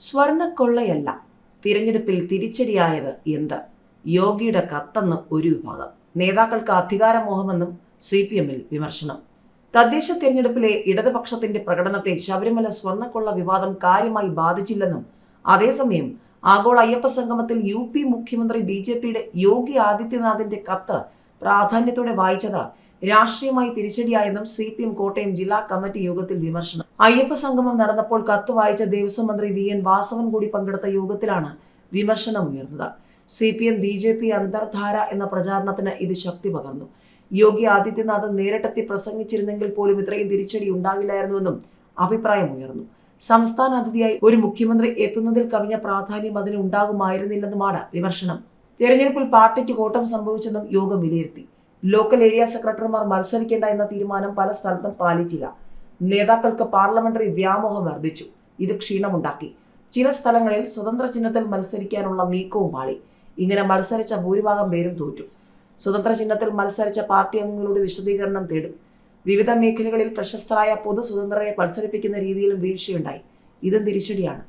സ്വർണ്ണക്കൊള്ളയല്ല, തിരഞ്ഞെടുപ്പിൽ തിരിച്ചടിയായത് എന്ത്? യോഗിയുടെ കത്തെന്ന് ഒരു വിഭാഗം. നേതാക്കൾക്ക് അധികാരമോഹമെന്നും CPM-ൽ വിമർശനം. തദ്ദേശ തിരഞ്ഞെടുപ്പിലെ ഇടതുപക്ഷത്തിന്റെ പ്രകടനത്തെ ശബരിമല സ്വർണ്ണക്കൊള്ള വിവാദം കാര്യമായി ബാധിച്ചില്ലെന്നും അതേസമയം ആഗോള അയ്യപ്പ സംഗമത്തിൽ UP മുഖ്യമന്ത്രി BJPയുടെ യോഗി ആദിത്യനാഥിന്റെ കത്ത് പ്രാധാന്യത്തോടെ വായിച്ചത് രാഷ്ട്രീയമായി തിരിച്ചടിയായെന്നും CPM കോട്ടയം ജില്ലാ കമ്മിറ്റി യോഗത്തിൽ വിമർശനം. അയ്യപ്പ സംഗമം നടന്നപ്പോൾ കത്ത് വായിച്ച ദേവസ്വം മന്ത്രി VN വാസവൻ കൂടി പങ്കെടുത്ത യോഗത്തിലാണ് വിമർശനം ഉയർന്നത്. CPM BJP അന്തർധാര എന്ന പ്രചാരണത്തിന് ഇത് ശക്തി പകർന്നു. യോഗി ആദിത്യനാഥ് നേരിട്ടെത്തി പ്രസംഗിച്ചിരുന്നെങ്കിൽ പോലും ഇത്രയും തിരിച്ചടി ഉണ്ടാകില്ലായിരുന്നുവെന്നും അഭിപ്രായമുയർന്നു. സംസ്ഥാന അതിഥിയായി ഒരു മുഖ്യമന്ത്രി എത്തുന്നതിൽ കവിഞ്ഞ പ്രാധാന്യം അതിന് ഉണ്ടാകുമായിരുന്നില്ലെന്നുമാണ് വിമർശനം. തെരഞ്ഞെടുപ്പിൽ പാർട്ടിക്ക് കോട്ടം സംഭവിച്ചെന്നും യോഗം വിലയിരുത്തി. ലോക്കൽ ഏരിയ സെക്രട്ടറിമാർ മത്സരിക്കേണ്ട എന്ന തീരുമാനം പല സ്ഥലത്തും പാലിച്ചില്ല. നേതാക്കൾക്ക് പാർലമെന്ററി വ്യാമോഹം വർദ്ധിച്ചു. ഇത് ക്ഷീണമുണ്ടാക്കി. ചില സ്ഥലങ്ങളിൽ സ്വതന്ത്ര ചിഹ്നത്തിൽ മത്സരിക്കാനുള്ള നീക്കവും പാളി. ഇങ്ങനെ മത്സരിച്ച ഭൂരിഭാഗം പേരും തോറ്റു. സ്വതന്ത്ര ചിഹ്നത്തിൽ മത്സരിച്ച പാർട്ടി അംഗങ്ങളുടെ വിശദീകരണം തേടും. വിവിധ മേഖലകളിൽ പ്രശസ്തരായ പൊതു സ്വതന്ത്രരെ മത്സരിപ്പിക്കുന്ന രീതിയിലും വീഴ്ചയുണ്ടായി. ഇതും തിരിച്ചടിയാണ്.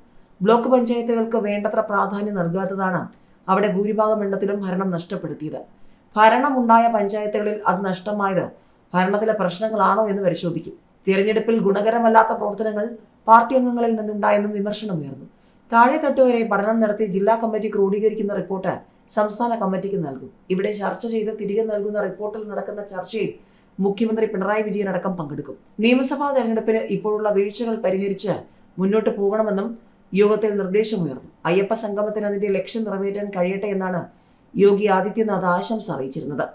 ബ്ലോക്ക് പഞ്ചായത്തുകൾക്ക് വേണ്ടത്ര പ്രാധാന്യം നൽകാത്തതാണ് അവിടെ ഭൂരിഭാഗം എണ്ണത്തിലും ഭരണം നഷ്ടപ്പെടുത്തിയത്. ഭരണമുണ്ടായ പഞ്ചായത്തുകളിൽ അത് നഷ്ടമായത് ഭരണത്തിലെ പ്രശ്നങ്ങളാണോ എന്ന് പരിശോധിക്കും. തിരഞ്ഞെടുപ്പിൽ ഗുണകരമല്ലാത്ത പ്രവർത്തനങ്ങൾ പാർട്ടി അംഗങ്ങളിൽ നിന്നുണ്ടായെന്നും വിമർശനമുയർന്നു. താഴെത്തട്ട് വരെ പഠനം നടത്തി ജില്ലാ കമ്മിറ്റി ക്രോഡീകരിക്കുന്ന റിപ്പോർട്ട് സംസ്ഥാന കമ്മിറ്റിക്ക് നൽകും. ഇവിടെ ചർച്ച ചെയ്ത് തിരികെ നൽകുന്ന റിപ്പോർട്ടിൽ നടക്കുന്ന ചർച്ചയിൽ മുഖ്യമന്ത്രി പിണറായി വിജയൻ അടക്കം പങ്കെടുക്കും. നിയമസഭാ തെരഞ്ഞെടുപ്പിന് ഇപ്പോഴുള്ള വീഴ്ചകൾ പരിഹരിച്ച് മുന്നോട്ട് പോകണമെന്നും യോഗത്തിൽ നിർദ്ദേശമുയർന്നു. അയ്യപ്പ സംഗമത്തിന് അതിന്റെ ലക്ഷ്യം നിറവേറ്റാൻ കഴിയട്ടെ എന്നാണ് യോഗി ആദിത്യനാഥ് ആശംസ അറിയിച്ചിരുന്നത്.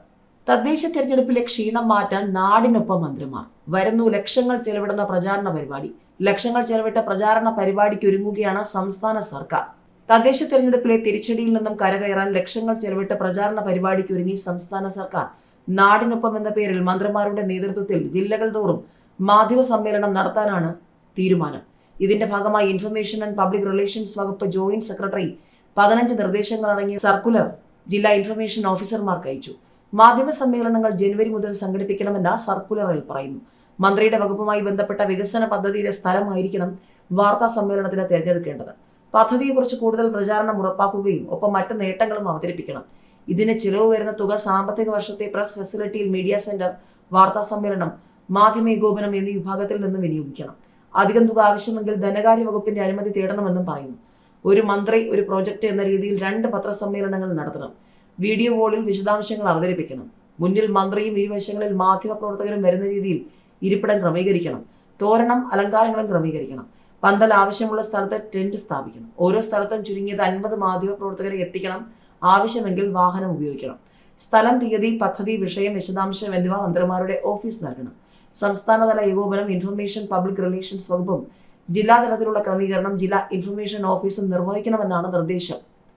തദ്ദേശ തെരഞ്ഞെടുപ്പിലെ ക്ഷീണം മാറ്റാൻ നാടിനൊപ്പം മന്ത്രിമാർ. വരുന്നു ലക്ഷങ്ങൾ ചെലവിടുന്ന പ്രചാരണ പരിപാടി. ലക്ഷങ്ങൾ ചെലവിട്ട പ്രചാരണ പരിപാടിക്ക് ഒരുങ്ങുകയാണ് സംസ്ഥാന സർക്കാർ. തദ്ദേശ തെരഞ്ഞെടുപ്പിലെ തിരിച്ചടിയിൽ നിന്നും കരകയറാൻ ലക്ഷങ്ങൾ ചെലവിട്ട പ്രചാരണ പരിപാടിക്ക് ഒരുങ്ങി സംസ്ഥാന സർക്കാർ. നാടിനൊപ്പം എന്ന പേരിൽ മന്ത്രിമാരുടെ നേതൃത്വത്തിൽ ജില്ലകൾ തോറും മാധ്യമ സമ്മേളനം നടത്താനാണ് തീരുമാനം. ഇതിന്റെ ഭാഗമായി ഇൻഫർമേഷൻ ആൻഡ് പബ്ലിക് റിലേഷൻസ് വകുപ്പ് ജോയിന്റ് സെക്രട്ടറി 15 നിർദ്ദേശങ്ങൾ അടങ്ങിയ സർക്കുലർ ജില്ലാ ഇൻഫർമേഷൻ ഓഫീസർമാർക്ക് അയച്ചു. മാധ്യമ സമ്മേളനങ്ങൾ ജനുവരി മുതൽ സംഘടിപ്പിക്കണമെന്ന സർക്കുലറിൽ പറയുന്നു. മന്ത്രിയുടെ വകുപ്പുമായി ബന്ധപ്പെട്ട വികസന പദ്ധതിയുടെ സ്ഥലമായിരിക്കണം വാർത്താ സമ്മേളനത്തിന് തിരഞ്ഞെടുക്കേണ്ടത്. പദ്ധതിയെക്കുറിച്ച് കൂടുതൽ പ്രചാരണം ഉറപ്പാക്കുകയും ഒപ്പം മറ്റ് നേട്ടങ്ങളും അവതരിപ്പിക്കണം. ഇതിന് ചിലവ് വരുന്ന തുക സാമ്പത്തിക വർഷത്തെ പ്രസ് ഫെസിലിറ്റിയിൽ മീഡിയ സെന്റർ, വാർത്താ സമ്മേളനം, മാധ്യമ ഏകോപനം എന്നീ വിഭാഗത്തിൽ നിന്ന് വിനിയോഗിക്കണം. അധികം തുക ആവശ്യമെങ്കിൽ ധനകാര്യ വകുപ്പിന്റെ അനുമതി തേടണമെന്നും പറയുന്നു. ഒരു മന്ത്രി ഒരു പ്രോജക്റ്റ് എന്ന രീതിയിൽ 2 പത്രസമ്മേളനങ്ങൾ നടത്തണം. വീഡിയോ വോളിൽ വിശദാംശങ്ങൾ അവതരിപ്പിക്കണം. മുന്നിൽ മന്ത്രിയും ഇരുവശങ്ങളിൽ മാധ്യമപ്രവർത്തകരും വരുന്ന രീതിയിൽ ഇരിപ്പിടം ക്രമീകരിക്കണം. തോരണം, അലങ്കാരങ്ങളും ക്രമീകരിക്കണം. പന്തൽ ആവശ്യമുള്ള സ്ഥലത്ത് ടെന്റ് സ്ഥാപിക്കണം. ഓരോ സ്ഥലത്തും ചുരുങ്ങിയത് 50 മാധ്യമപ്രവർത്തകരെ എത്തിക്കണം. ആവശ്യമെങ്കിൽ വാഹനം ഉപയോഗിക്കണം. സ്ഥലം, തീയതി, പദ്ധതി, വിഷയം, വിശദാംശം എന്നിവ മന്ത്രിമാരുടെ ഓഫീസ് നൽകണം. സംസ്ഥാനതല ഏകോപനം ഇൻഫർമേഷൻ പബ്ലിക് റിലേഷൻസ് വകുപ്പും ജില്ലാതലത്തിലുള്ള ക്രമീകരണം ജില്ലാ ഇൻഫർമേഷൻ ഓഫീസും നിർവഹിക്കണമെന്നാണ് നിർദ്ദേശം.